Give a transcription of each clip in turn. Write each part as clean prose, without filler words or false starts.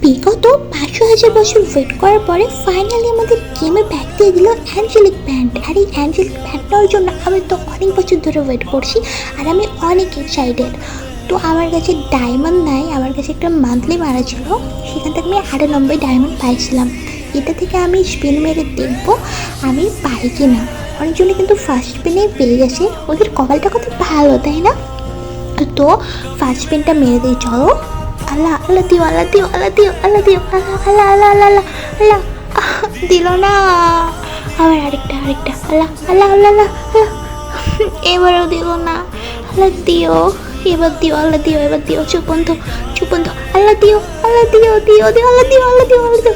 বিগত 500,000 বছর ওয়েট করার পরে ফাইনালি আমাদের গেমে ব্যাক দিয়ে দিল অ্যাঞ্জেলিক ব্যান্ড। আর এই অ্যাঞ্জেলিক ব্যান্ড নেওয়ার জন্য আমি তো অনেক বছর ধরে ওয়েট করছি, আর আমি অনেক এক্সাইটেড। তো আমার কাছে ডায়মন্ড নাই, আমার কাছে একটা মান্থলি মারা ছিল, সেখান থেকে আমি 98 ডায়মন্ড পাইছিলাম। এটা থেকে আমি স্পিন মেরে দেখব আমি পাই কি না। অনেকজনে কিন্তু ফার্স্ট স্পিনে পেয়ে গেছে, ওদের কপালটা কত ভালো তাই না? তো ফার্স্ট স্পিনটা মেরে দিই, চলো। আল্লাহ আল্লাহ দিও, আল্লাহ দিও, আল্লাহ দিও, আল্লাহ দিও, আল্লাহ আল্লাহ আল্লাহ আল্লাহ আল্লাহ আল্লাহ। দিল না, আবার আরেকটা আরেকটা, আল্লাহ আল্লাহ আল্লাহ আল্লাহ আল্লাহ। এবারও দিল না, আল্লাহ দিও, এবার দিও, আল্লাহ দিও, এবার দিও। চুপ বন্ধ, চুপ বন্ধ। আল্লাহ দিও, আল্লাহ দিও, দিও দিও, আল্লাহ দিও, আল্লাহ দিও, আল্লাহ দিও।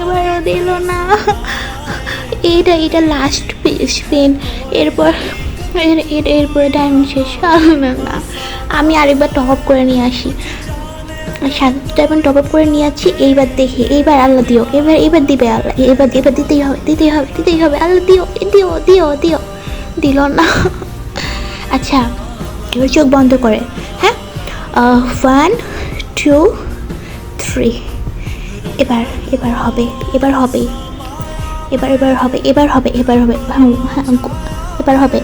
এবারও দিল না। এটা লাস্ট স্পিন। এরপর এরপরে ডায়মন্ড শেষ। না, আমি আরেকবার টপ আপ করে নিয়ে আসি, 7 ডায়মন্ড টপ আপ করে নিয়ে আসছি। এইবার দেখি, এইবার আল্লাহ দিও, এবার দিবে আল্লাহ, এবার দিতেই হবে, দিতেই হবে, দিতেই হবে। আল্লাহ দিও, দিও দিও দিও। দিল না। আচ্ছা, এবার চোখ বন্ধ করে, হ্যাঁ, 1 2 3। এবার এবার হবে, এবার হবে, এবার হবে, এবার হবে, এবার হবে, এবার হবে।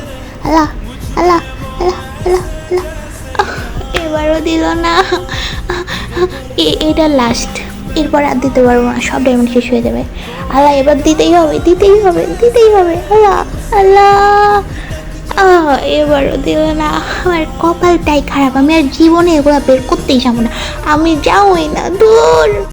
আল্লাহ আল্লাহ আল্লাহ আল্লাহ আল্লাহ। এবারও দিল না। এটা লাস্ট, এরপর আর দিতে পারবো না, সব ডায়মন্ড শেষ হয়ে যাবে। আল্লাহ এবার দিতেই হবে, দিতেই হবে, দিতেই হবে। আল্লাহ আল্লাহ। এবারও দিল না। আমার কপালটাই খারাপ, আমি আর জীবনে এগুলো বের করতেই যাবো না, আমি যাবোই না, দূর।